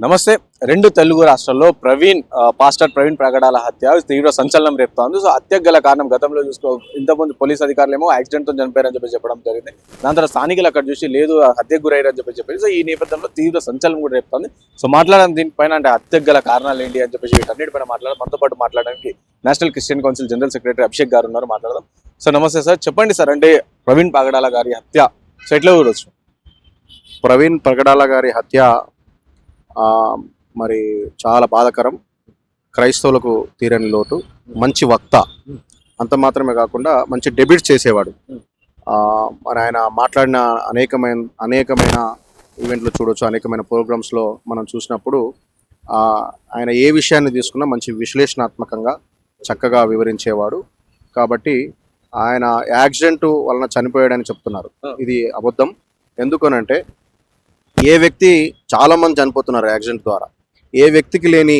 నమస్తే. రెండు తెలుగు రాష్ట్రాల్లో పాస్టర్ ప్రవీణ్ ప్రగడాల హత్య తీవ్ర సంచలనం రేపుతోంది. సో హత్యకు గల కారణం గతంలో ఇంతకుముందు పోలీస్ అధికారులేమో యాక్సిడెంట్తో చనిపోయారని చెప్పడం జరిగింది. దాని తర్వాత స్థానికులు అక్కడ చూసి లేదు హత్యకు గురయ్యారని చెప్పి సో ఈ నేపథ్యంలో తీవ్ర సంచలనం కూడా రేపుతోంది. సో మాట్లాడడం దీనిపైన అంటే హత్యకు గల కారణాలు ఏంటి అని చెప్పేసి వీటన్నిటిపైన మనతో పాటు మాట్లాడడానికి national Christian council general secretary Abhishek గారు ఉన్నారు. మాట్లాడదాం. సో నమస్తే సార్, చెప్పండి సార్, అంటే ప్రవీణ్ ప్రగడాల గారి హత్య సో ఎట్లా చూడొచ్చు? ప్రవీణ్ ప్రగడాల గారి హత్య మరి చాలా బాధాకరం. క్రైస్తవులకు తీరని లోటు. మంచి వక్త, అంత మాత్రమే కాకుండా మంచి డెబ్యూట్ చేసేవాడు. మరి ఆయన మాట్లాడిన అనేకమైన ఈవెంట్లు చూడొచ్చు, అనేకమైన ప్రోగ్రామ్స్లో మనం చూసినప్పుడు ఆయన ఏ విషయాన్ని తీసుకున్నా మంచి విశ్లేషణాత్మకంగా చక్కగా వివరించేవాడు. కాబట్టి ఆయన యాక్సిడెంట్ వలన చనిపోయాడని చెప్తున్నారు. ఇది అబద్ధం. ఎందుకనంటే ఏ వ్యక్తి చాలామంది చనిపోతున్నారు యాక్సిడెంట్ ద్వారా. ఏ వ్యక్తికి లేని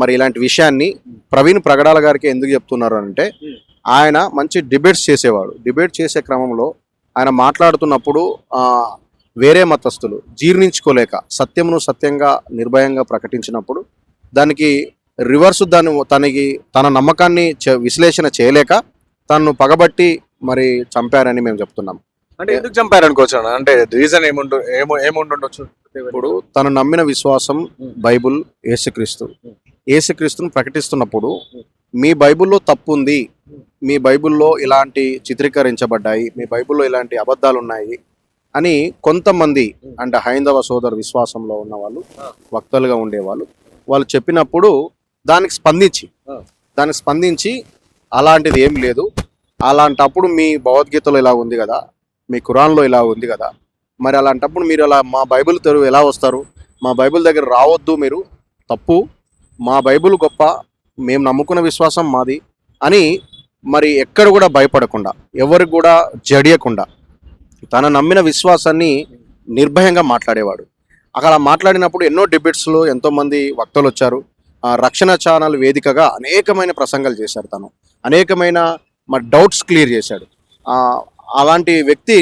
మరి ఇలాంటి విషయాన్ని ప్రవీణ్ ప్రగడాల గారికి ఎందుకు చెప్తున్నారు అంటే ఆయన మంచి డిబేట్స్ చేసేవాడు. డిబేట్ చేసే క్రమంలో ఆయన మాట్లాడుతున్నప్పుడు వేరే మతస్థులు జీర్ణించుకోలేక సత్యమును సత్యంగా నిర్భయంగా ప్రకటించినప్పుడు దానికి రివర్స్ తన నమ్మకాన్ని విశ్లేషణ చేయలేక తనను పగబట్టి మరి చంపారని మేము చెప్తున్నాం. అంటే ఎందుకు చంపారనుకోవచ్చు? అంటే రీజన్ ఏముండొచ్చు? ఇప్పుడు తను నమ్మిన విశ్వాసం బైబుల్, యేసుక్రీస్తును ప్రకటిస్తున్నప్పుడు మీ బైబుల్లో తప్పు ఉంది, మీ బైబుల్లో ఇలాంటి చిత్రీకరించబడ్డాయి, మీ బైబుల్లో ఇలాంటి అబద్ధాలు ఉన్నాయి అని కొంతమంది అంటే హైందవ సోదర విశ్వాసంలో ఉన్న వాళ్ళు, వక్తలుగా ఉండేవాళ్ళు, వాళ్ళు చెప్పినప్పుడు దానికి స్పందించి అలాంటిది ఏం లేదు, అలాంటప్పుడు మీ భగవద్గీతలో ఇలా ఉంది కదా, మీ ఖురాన్లో ఇలా ఉంది కదా, మరి అలాంటప్పుడు మీరు అలా మా బైబిల్ తెరువు ఎలా వస్తారు? మా బైబిల్ దగ్గర రావద్దు, మీరు తప్పు, మా బైబిల్ గొప్ప, మేము నమ్ముకున్న విశ్వాసం మాది అని మరి ఎక్కడ కూడా భయపడకుండా, ఎవరికి కూడా జడియకుండా తన నమ్మిన విశ్వాసాన్ని నిర్భయంగా మాట్లాడేవాడు. అక్కడ మాట్లాడినప్పుడు ఎన్నో డిబేట్స్లో ఎంతోమంది వక్తలు వచ్చారు. రక్షణ ఛానల్ వేదికగా అనేకమైన ప్రసంగాలు చేశారు. తను అనేకమైన మరి డౌట్స్ క్లియర్ చేశాడు. అలాంటి వ్యక్తి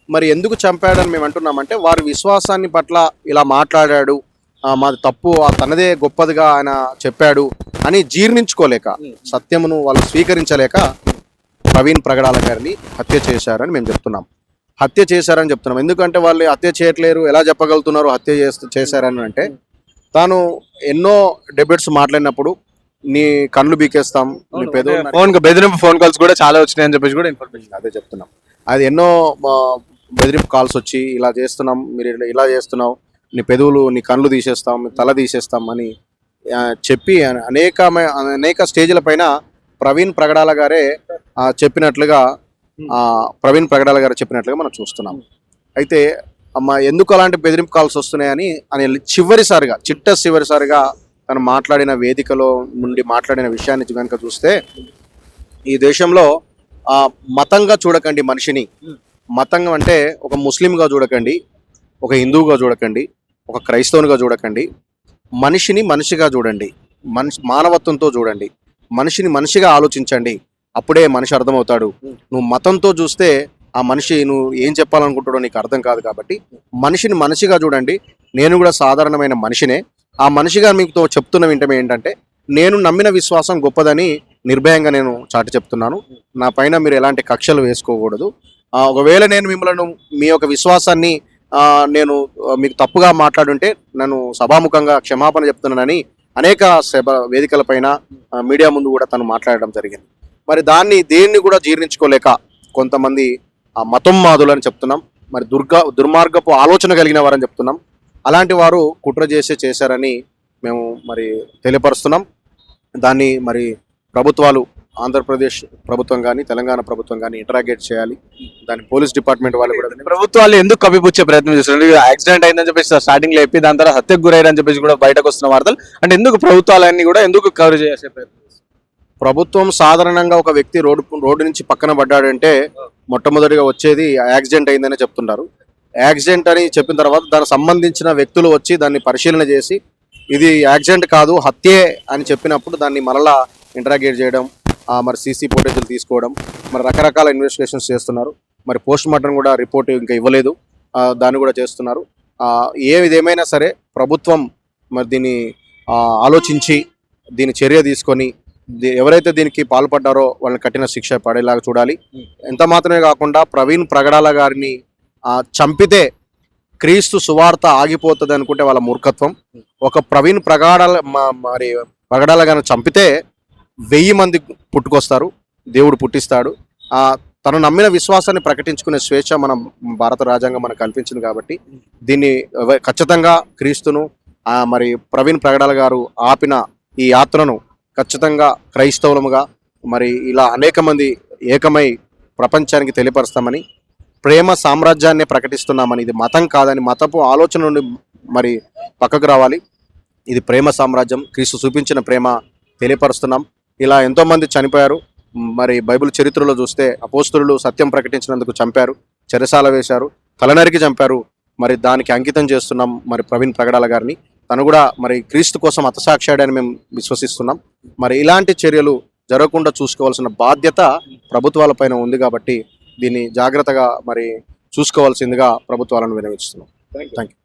మరి ఎందుకు చంపాడని మేము అంటున్నామంటే వారి విశ్వాసాన్ని పట్ల ఇలా మాట్లాడాడు, మాది తప్పు, తనదే గొప్పదిగా ఆయన చెప్పాడు అని జీర్ణించుకోలేక, సత్యమును వాళ్ళు స్వీకరించలేక ప్రవీణ్ ప్రగడాల గారిని హత్య చేశారని మేము చెప్తున్నాం. ఎందుకంటే వాళ్ళు హత్య చేయట్లేరు, ఎలా చెప్పగలుగుతున్నారు హత్య చేశారని అంటే తాను ఎన్నో డెబేట్స్ మాట్లాడినప్పుడు నీ కళ్ళు బీకేస్తాం, నీ బెదిరింపు ఫోన్ కాల్స్ కూడా చాలా వచ్చినాయి అని చెప్పేసి కూడా ఇన్ఫర్మేషన్ అదే చెప్తున్నాం. అది ఎన్నో బెదిరింపు కాల్స్ వచ్చి ఇలా చేస్తున్నాం, మీరు ఇలా చేస్తున్నావు, నీ పెదవులు, నీ కళ్ళు తీసేస్తాం, తల తీసేస్తాం అని చెప్పి అనేక స్టేజ్ల పైన ప్రవీణ్ ప్రగడాల గారు చెప్పినట్లుగా మనం చూస్తున్నాం. అయితే ఎందుకు అలాంటి బెదిరింపు కాల్స్ వస్తున్నాయని చివరిసారిగా తను మాట్లాడిన వేదికలో నుండి మాట్లాడిన విషయాన్ని కనుక చూస్తే, ఈ దేశంలో మతంగా చూడకండి మనిషిని. మతం అంటే ఒక ముస్లింగా చూడకండి, ఒక హిందువుగా చూడకండి, ఒక క్రైస్తవునిగా చూడకండి. మనిషిని మనిషిగా చూడండి, మానవత్వంతో చూడండి, మనిషిని మనిషిగా ఆలోచించండి. అప్పుడే మనిషి అర్థమవుతాడు. నువ్వు మతంతో చూస్తే ఆ మనిషి నువ్వు ఏం చెప్పాలనుకుంటాడో నీకు అర్థం కాదు. కాబట్టి మనిషిని మనిషిగా చూడండి. నేను కూడా సాధారణమైన మనిషినే. ఆ మనిషిగా మీకు చెప్తున్న వింటమే ఏంటంటే, నేను నమ్మిన విశ్వాసం గొప్పదని నిర్భయంగా నేను చాటి చెప్తున్నాను. నా పైన మీరు ఎలాంటి కక్షలు వేసుకోకూడదు. ఒకవేళ నేను మిమ్మల్ని మీ యొక్క విశ్వాసాన్ని నేను మీకు తప్పుగా మాట్లాడుంటే నన్ను సభాముఖంగా క్షమాపణ చెప్తున్నానని అనేక వేదికలపైన మీడియా ముందు కూడా తను మాట్లాడడం జరిగింది. మరి దేన్ని కూడా జీర్ణించుకోలేక కొంతమంది మతం మాదులు అని చెప్తున్నాం, మరి దుర్మార్గపు ఆలోచన కలిగిన వారని చెప్తున్నాం. అలాంటి వారు కుట్ర చేశారని మేము మరి తెలియపరుస్తున్నాం. దాన్ని మరి ప్రభుత్వాలు, ఆంధ్రప్రదేశ్ ప్రభుత్వం కానీ తెలంగాణ ప్రభుత్వం కానీ ఇంటరాగేట్ చేయాలి. దాని పోలీస్ డిపార్ట్మెంట్ వాళ్ళు కూడా ప్రభుత్వాలు ఎందుకు కప్పిపుచ్చే ప్రయత్నం చేస్తున్నారు? యాక్సిడెంట్ అయిందని చెప్పేసి స్టార్టింగ్ లో చెప్పి దాని తర్వాత హత్యకు గురయ్యారని చెప్పేసి కూడా బయటకు వస్తున్న వార్తలు అంటే ఎందుకు ప్రభుత్వాలన్నీ కూడా ఎందుకు కవర్ చేసే ప్రయత్నం? ప్రభుత్వం సాధారణంగా ఒక వ్యక్తి రోడ్డు నుంచి పక్కన పడ్డాడంటే మొట్టమొదటిగా వచ్చేది యాక్సిడెంట్ అయిందని చెప్తుంటారు. యాక్సిడెంట్ అని చెప్పిన తర్వాత దానికి సంబంధించిన వ్యక్తులు వచ్చి దాన్ని పరిశీలన చేసి ఇది యాక్సిడెంట్ కాదు హత్యే అని చెప్పినప్పుడు దాన్ని మరలా ఇంటరాగేట్ చేయడం, మరి సీసీ ఫుటేజ్లు తీసుకోవడం, మరి రకరకాల ఇన్వెస్టిగేషన్స్ చేస్తున్నారు. మరి పోస్ట్ మార్టం కూడా రిపోర్ట్ ఇంకా ఇవ్వలేదు, దాన్ని కూడా చేస్తున్నారు. ఏమైనా సరే ప్రభుత్వం మరి దీన్ని ఆలోచించి దీని చర్య తీసుకొని ఎవరైతే దీనికి పాల్పడ్డారో వాళ్ళని కఠిన శిక్ష పడేలాగా చూడాలి. ఎంత మాత్రమే కాకుండా ప్రవీణ్ ప్రగడాల గారిని చంపితే క్రీస్తు సువార్త ఆగిపోతుంది అనుకుంటే వాళ్ళ మూర్ఖత్వం. ఒక ప్రవీణ్ మరి ప్రగడాల గారిని చంపితే 1000 మంది పుట్టుకొస్తారు, దేవుడు పుట్టిస్తాడు. తను నమ్మిన విశ్వాసాన్ని ప్రకటించుకునే స్వేచ్ఛ మనం భారత రాజ్యాంగం మనకు కల్పించింది కాబట్టి దీన్ని ఖచ్చితంగా క్రీస్తును మరి ప్రవీణ్ ప్రగడాల గారు ఆపిన ఈ యాత్రను ఖచ్చితంగా క్రైస్తవులముగా మరి ఇలా అనేక మంది ఏకమై ప్రపంచానికి తెలియపరుస్తామని, ప్రేమ సామ్రాజ్యాన్ని ప్రకటిస్తున్నామని, ఇది మతం కాదని, మతపు ఆలోచన నుండి మరి పక్కకు రావాలి. ఇది ప్రేమ సామ్రాజ్యం, క్రీస్తు చూపించిన ప్రేమ తెలియపరుస్తున్నాం. ఇలా ఎంతోమంది చనిపోయారు. మరి బైబిల్ చరిత్రలో చూస్తే అపోస్తలులు సత్యం ప్రకటించినందుకు చంపారు, చెరసాల వేశారు, తలనరికి చంపారు. మరి దానికి అంకితం చేస్తున్నాం మరి ప్రవీణ్ ప్రగడాల గారిని. తను కూడా మరి క్రీస్తు కోసం హతసాక్షాడని మేము విశ్వసిస్తున్నాం. మరి ఇలాంటి చర్యలు జరగకుండా చూసుకోవాల్సిన బాధ్యత ప్రభుత్వాలపైన ఉంది కాబట్టి దీన్ని జాగ్రత్తగా మరి చూసుకోవాల్సిందిగా ప్రభుత్వాలను వినవిస్తున్నాం. Thank you.